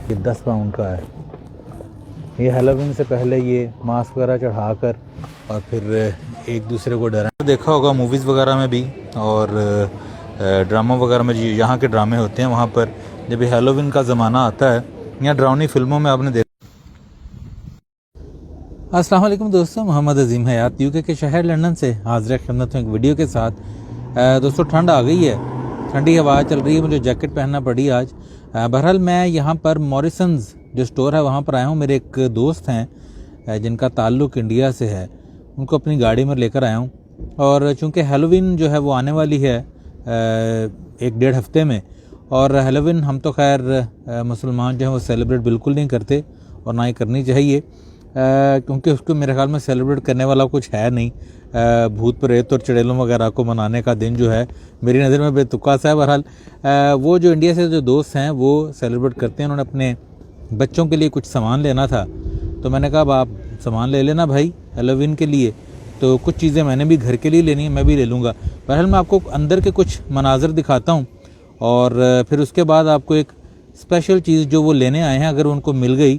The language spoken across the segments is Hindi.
ये 10 पाउंड का है। ये हैलोवीन से पहले ये मास्क वगैरह चढ़ाकर और फिर एक दूसरे को डरा देखा होगा मूवीज़ वगैरह में भी, और ड्रामा वगैरह में जो यहाँ के ड्रामे होते हैं वहाँ पर जब हैलोवीन का ज़माना आता है या डरावनी फिल्मों में आपने देखा। अस्सलाम वालेकुम दोस्तों, मोहम्मद अजीम हयात यूके के शहर लंदन से हाजिर खिदमत में एक वीडियो के साथ। दोस्तों ठंड आ गई है, ठंडी हवा चल रही है, मुझे जैकेट पहनना पड़ी आज। बहरहाल मैं यहाँ पर मॉरिसन्स जो स्टोर है वहाँ पर आया हूँ। मेरे एक दोस्त हैं जिनका ताल्लुक़ इंडिया से है, उनको अपनी गाड़ी में लेकर आया हूँ। और चूँकि हैलोवीन जो है वो आने वाली है 1-1.5 हफ्ते में, और हैलोवीन हम तो खैर मुसलमान जो हैं वो सेलिब्रेट बिल्कुल नहीं करते और ना ही करनी चाहिए, क्योंकि उसको मेरे ख्याल में सेलिब्रेट करने वाला कुछ है नहीं। भूत प्रेत और चुड़ैलों वगैरह को मनाने का दिन जो है मेरी नज़र में बेतुका सा है। बहरहाल वो जो इंडिया से जो दोस्त हैं वो सेलिब्रेट करते हैं। उन्होंने अपने बच्चों के लिए कुछ सामान लेना था, तो मैंने कहा आप सामान ले लेना भाई हैलोवीन के लिए। तो कुछ चीज़ें मैंने भी घर के लिए लेनी है, मैं भी ले लूँगा। बहरहाल मैं आपको अंदर के कुछ मनाज़र दिखाता हूँ और फिर उसके बाद आपको एक स्पेशल चीज़ जो वो लेने आए हैं अगर उनको मिल गई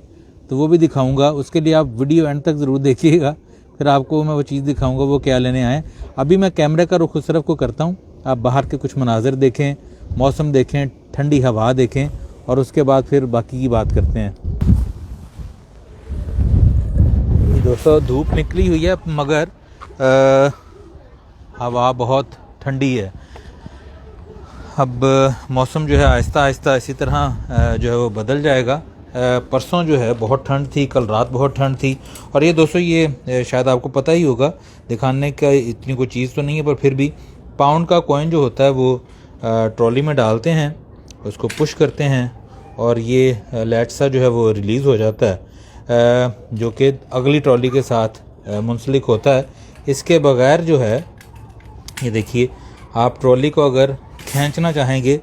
तो वो भी दिखाऊंगा। उसके लिए आप वीडियो एंड तक ज़रूर देखिएगा, फिर आपको मैं वो चीज़ दिखाऊंगा वो क्या लेने आए। अभी मैं कैमरे का रुख उस तरफ को करता हूँ, आप बाहर के कुछ मनाज़र देखें, मौसम देखें, ठंडी हवा देखें और उसके बाद फिर बाकी की बात करते हैं। दोस्तों धूप निकली हुई है मगर हवा बहुत ठंडी है। अब मौसम जो है आहिस्ता आहिस्ता इसी तरह जो है वो बदल जाएगा। परसों जो है बहुत ठंड थी, कल रात बहुत ठंड थी। और ये दोस्तों ये शायद आपको पता ही होगा, दिखाने का इतनी कोई चीज़ तो नहीं है, पर फिर भी पाउंड का कॉइन जो होता है वो ट्रॉली में डालते हैं, उसको पुश करते हैं और ये लैच सा जो है वो रिलीज़ हो जाता है, जो कि अगली ट्रॉली के साथ मुंसलिक होता है। इसके बगैर जो है ये देखिए, आप ट्रॉली को अगर खींचना चाहेंगे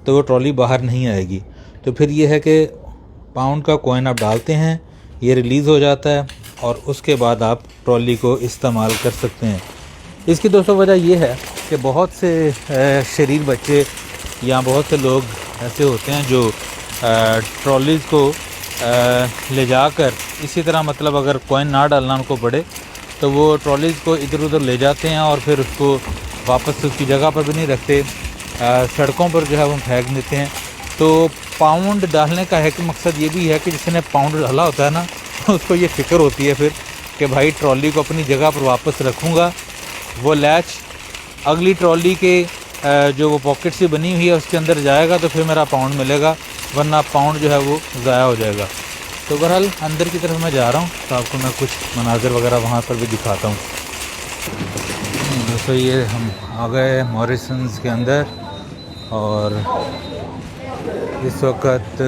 तो वो ट्रॉली बाहर नहीं आएगी। तो फिर ये है कि पाउंड का कॉइन आप डालते हैं, ये रिलीज़ हो जाता है और उसके बाद आप ट्रॉली को इस्तेमाल कर सकते हैं। इसकी दोस्तों वजह ये है कि बहुत से शरीर बच्चे या बहुत से लोग ऐसे होते हैं जो ट्रॉलीज़ को ले जाकर इसी तरह, मतलब अगर कॉइन ना डालना उनको पड़े तो वो ट्रॉलीज़ को इधर उधर ले जाते हैं और फिर उसको वापस उसकी जगह पर भी नहीं रखते, सड़कों पर जो है वो फेंक देते हैं। तो पाउंड डालने का एक मकसद ये भी है कि जिसने पाउंड डाला होता है ना उसको ये फ़िक्र होती है फिर कि भाई ट्रॉली को अपनी जगह पर वापस रखूँगा, वो लैच अगली ट्रॉली के जो वो पॉकेट से बनी हुई है उसके अंदर जाएगा तो फिर मेरा पाउंड मिलेगा, वरना पाउंड जो है वो ज़ाया हो जाएगा। तो बहरहाल अंदर की तरफ मैं जा रहा हूँ तो आपको मैं कुछ मनाज़र वगैरह वहाँ पर भी दिखाता हूँ। दोस्तों ये हम आ गए मॉरिसन्स के अंदर और इस वक्त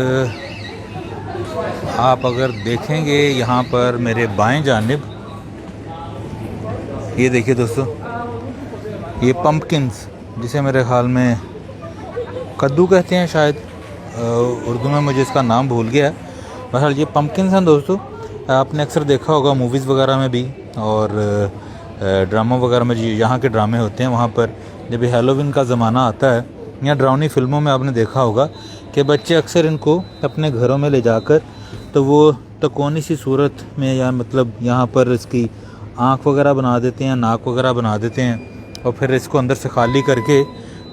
आप अगर देखेंगे यहाँ पर मेरे बाएं जानिब, ये देखिए दोस्तों, ये पम्पकिन्स जिसे मेरे ख्याल में कद्दू कहते हैं शायद, उर्दू में मुझे इसका नाम भूल गया है। बहरहाल ये पम्पकिन्स हैं दोस्तों, आपने अक्सर देखा होगा मूवीज़ वगैरह में भी और ड्रामा वगैरह में जो यहाँ के ड्रामे होते हैं वहाँ पर जब हैलोवीन का ज़माना आता है या डरावनी फिल्मों में आपने देखा होगा कि बच्चे अक्सर इनको अपने घरों में ले जाकर तो वो तकोनी सी सूरत में या मतलब यहाँ पर इसकी आँख वगैरह बना देते हैं, नाक वगैरह बना देते हैं और फिर इसको अंदर से खाली करके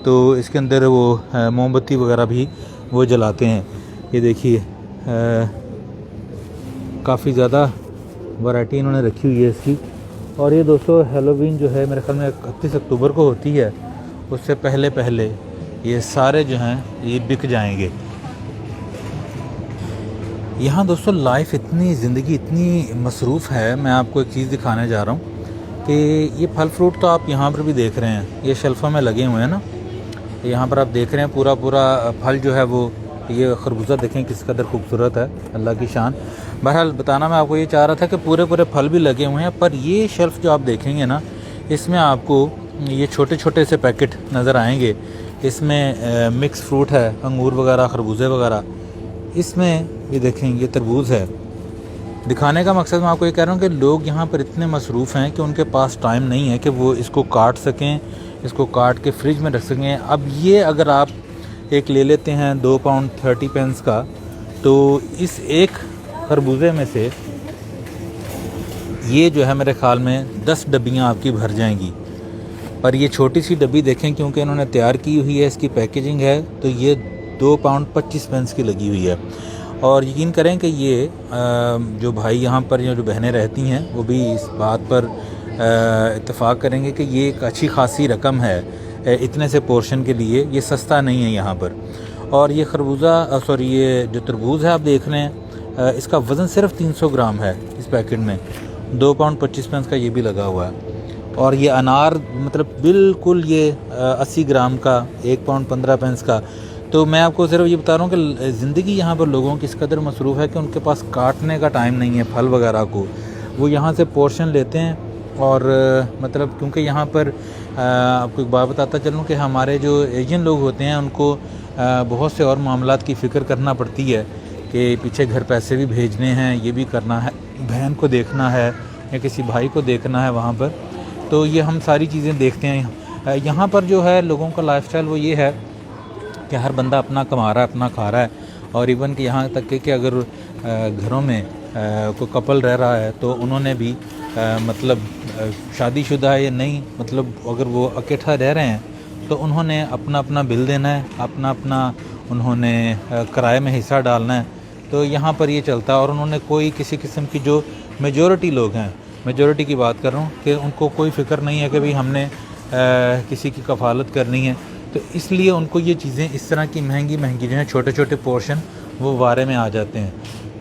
तो इसके अंदर वो मोमबत्ती वगैरह भी वो जलाते हैं। ये देखिए काफ़ी ज़्यादा वैरायटी इन्होंने रखी हुई है इसकी। और ये दोस्तों हैलोवीन जो है मेरे ख्याल में 31 अक्टूबर को होती है, उससे पहले पहले ये सारे जो हैं ये बिक जाएंगे। यहाँ दोस्तों लाइफ इतनी, ज़िंदगी इतनी मसरूफ़ है। मैं आपको एक चीज़ दिखाने जा रहा हूँ कि ये फल फ्रूट तो आप यहाँ पर भी देख रहे हैं, ये शेल्फ़ों में लगे हुए हैं ना, यहाँ पर आप देख रहे हैं पूरा पूरा फल जो है वो, ये खरबूजा देखें किस कदर खूबसूरत है, अल्लाह की शान। बहरहाल बताना मैं आपको ये चाह रहा था कि पूरे पूरे फल भी लगे हुए हैं, पर ये शेल्फ़ जो आप देखेंगे ना इसमें आपको ये छोटे छोटे से पैकेट नज़र आएंगे। इसमें मिक्स फ्रूट है, अंगूर वगैरह, खरबूजे वगैरह। इसमें ये देखें ये तरबूज है। दिखाने का मकसद मैं आपको ये कह रहा हूँ कि लोग यहाँ पर इतने मसरूफ़ हैं कि उनके पास टाइम नहीं है कि वो इसको काट सकें, इसको काट के फ्रिज में रख सकें। अब ये अगर आप एक ले लेते हैं 2 पाउंड 30 पेंस का, तो इस एक खरबूजे में से ये जो है मेरे ख़्याल में 10 डब्बियाँ आपकी भर जाएंगी। पर ये छोटी सी डब्बी देखें, क्योंकि इन्होंने तैयार की हुई है, इसकी पैकेजिंग है, तो ये 2 पाउंड 25 पेंस की लगी हुई है। और यकीन करें कि ये जो भाई यहाँ पर या जो बहनें रहती हैं वो भी इस बात पर इत्तेफाक करेंगे कि ये एक अच्छी खासी रकम है इतने से पोर्शन के लिए। ये सस्ता नहीं है यहाँ पर। और ये खरबूजा सॉरी ये जो तरबूज है आप देख रहे हैं, इसका वज़न सिर्फ 300 ग्राम है इस पैकेट में। 2 पाउंड 25 पेंस का ये भी लगा हुआ है। और ये अनार मतलब बिल्कुल ये 80 ग्राम का 1 पाउंड 15 पेंस का। तो मैं आपको सिर्फ ये बता रहा हूँ कि ज़िंदगी यहाँ पर लोगों की इस कदर मसरूफ़ है कि उनके पास काटने का टाइम नहीं है फल वगैरह को। वो यहाँ से पोर्शन लेते हैं। और मतलब क्योंकि यहाँ पर आपको एक बात बताता चलूँ कि हमारे जो एशियन लोग होते हैं उनको बहुत से और मामलात की फ़िक्र करना पड़ती है कि पीछे घर पैसे भी भेजने हैं, ये भी करना है, बहन को देखना है या किसी भाई को देखना है वहाँ पर। तो ये हम सारी चीज़ें देखते हैं। यहाँ पर जो है लोगों का लाइफस्टाइल वो ये है कि हर बंदा अपना कमा रहा है, अपना खा रहा है। और इवन कि यहाँ तक कि अगर घरों में कोई कपल रह रहा है तो उन्होंने भी मतलब शादीशुदा है या नहीं, मतलब अगर वो इकट्ठा रह रहे हैं तो उन्होंने अपना अपना बिल देना है, अपना अपना उन्होंने किराए में हिस्सा डालना है। तो यहाँ पर ये चलता है। और उन्होंने कोई किसी किस्म की जो मेजॉरिटी लोग हैं, मेजॉरिटी की बात कर रहा हूँ, कि उनको कोई फ़िक्र नहीं है कि भाई हमने किसी की कफ़ालत करनी है। तो इसलिए उनको ये चीज़ें इस तरह की महंगी महंगी जो हैं छोटे छोटे पोर्शन वो वारे में आ जाते हैं।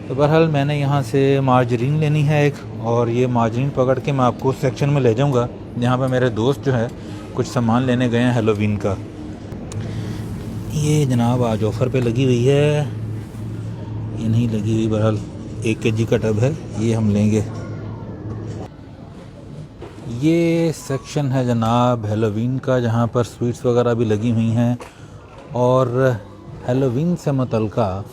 तो बहरहाल मैंने यहाँ से मार्जरीन लेनी है एक, और ये मार्जरीन पकड़ के मैं आपको उस सेक्शन में ले जाऊँगा जहाँ पर मेरे दोस्त जो है कुछ सामान लेने गए हैं हेलोवीन का। ये जनाब आज ऑफ़र पे लगी हुई है, ये नहीं लगी हुई, बहरहाल 1 केजी का टब है, ये हम लेंगे। ये सेक्शन है जनाब हेलोवीन का, जहाँ पर स्वीट्स वगैरह भी लगी हुई हैं। और हेलोवीन से मुतल्लिका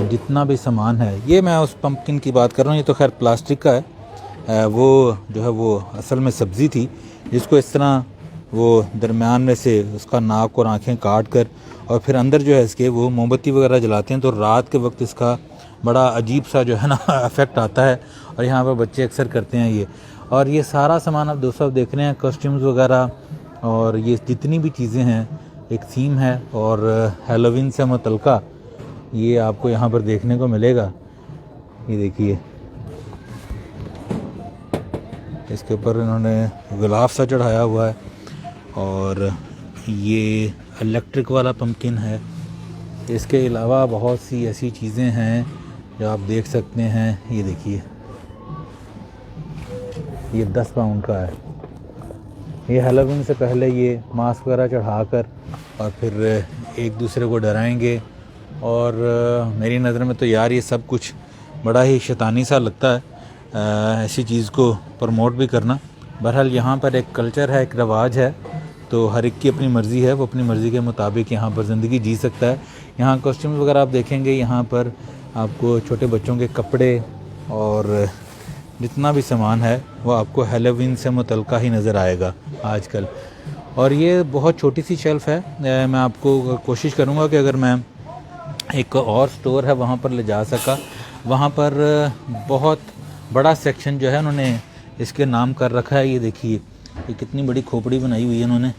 जितना भी सामान है, ये मैं उस पंपकिन की बात कर रहा हूँ, ये तो खैर प्लास्टिक का है। वो जो है वो असल में सब्ज़ी थी जिसको इस तरह वो दरमियान में से उसका नाक और आँखें काट कर और फिर अंदर जो है इसके वो मोमबत्ती वगैरह जलाते हैं। तो रात के वक्त इसका बड़ा अजीब सा जो है ना इफ़ेक्ट आता है। और यहाँ पर बच्चे अक्सर करते हैं ये। और ये सारा सामान आप दोस्तों देख रहे हैं, कॉस्ट्यूम्स वगैरह और ये जितनी भी चीज़ें हैं, एक थीम है। और हेलोवीन से मुतल्लिका ये आपको यहाँ पर देखने को मिलेगा। ये देखिए, इसके ऊपर इन्होंने गुलाब सा चढ़ाया हुआ है। और ये इलेक्ट्रिक वाला पंपकिन है। इसके अलावा बहुत सी ऐसी चीज़ें हैं जो आप देख सकते हैं। ये देखिए, ये 10 पाउंड का है। ये हेलोवीन से पहले ये मास्क वगैरह चढ़ाकर और फिर एक दूसरे को डराएंगे। और मेरी नज़र में तो यार ये सब कुछ बड़ा ही शैतानी सा लगता है, ऐसी चीज़ को प्रमोट भी करना। बहरहाल यहाँ पर एक कल्चर है, एक रवाज है, तो हर एक की अपनी मर्ज़ी है, वो अपनी मर्ज़ी के मुताबिक यहाँ पर ज़िंदगी जी सकता है। यहाँ कॉस्ट्यूम्स वगैरह आप देखेंगे, यहाँ पर आपको छोटे बच्चों के कपड़े और जितना भी सामान है वो आपको हेलोवीन से मुतल्लिका ही नज़र आएगा आजकल। और ये बहुत छोटी सी शेल्फ़ है। मैं आपको कोशिश करूँगा कि अगर मैं एक और स्टोर है वहाँ पर ले जा सका, वहाँ पर बहुत बड़ा सेक्शन जो है उन्होंने इसके नाम कर रखा है। ये देखिए, ये कितनी बड़ी खोपड़ी बनाई हुई है इन्होंने।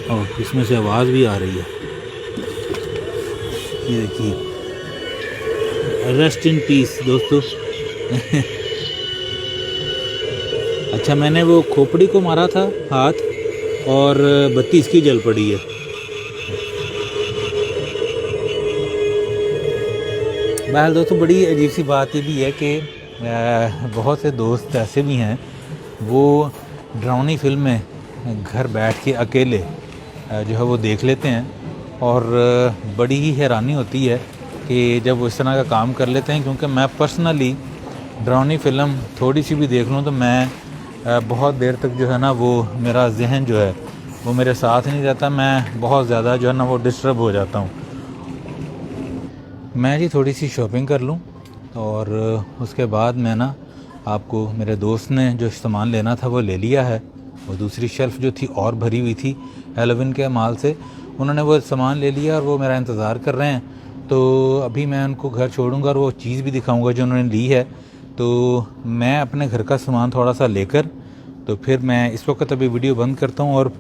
और इसमें से आवाज़ भी आ रही है। ये देखिए, रेस्ट इन पीस दोस्तों। अच्छा, मैंने वो खोपड़ी को मारा था हाथ और बत्ती इसकी जल पड़ी है। बहरहाल दोस्तों, बड़ी अजीब सी बात ये भी है कि बहुत से दोस्त ऐसे भी हैं वो डरावनी फिल्म में घर बैठ के अकेले जो है वो देख लेते हैं। और बड़ी ही हैरानी होती है कि जब वो इस तरह का काम कर लेते हैं, क्योंकि मैं पर्सनली डरावनी फ़िल्म थोड़ी सी भी देख लूँ तो मैं बहुत देर तक जो है ना वो मेरा जहन जो है वो मेरे साथ नहीं रहता। मैं बहुत ज़्यादा जो है ना वो डिस्टर्ब हो जाता हूँ। मैं जी थोड़ी सी शॉपिंग कर लूँ और उसके बाद मैं ना आपको, मेरे दोस्त ने जो सामान लेना था वो ले लिया है। वो दूसरी शेल्फ़ जो थी और भरी हुई थी हेलोवीन के माल से, उन्होंने वो सामान ले लिया और वो मेरा इंतज़ार कर रहे हैं। तो अभी मैं उनको घर छोड़ूंगा और वो चीज़ भी दिखाऊंगा जो उन्होंने ली है। तो मैं अपने घर का सामान थोड़ा सा लेकर तो फिर मैं इस वक्त अभी वीडियो बंद करता हूँ और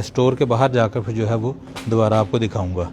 स्टोर के बाहर जाकर फिर जो है वो दोबारा आपको दिखाऊंगा।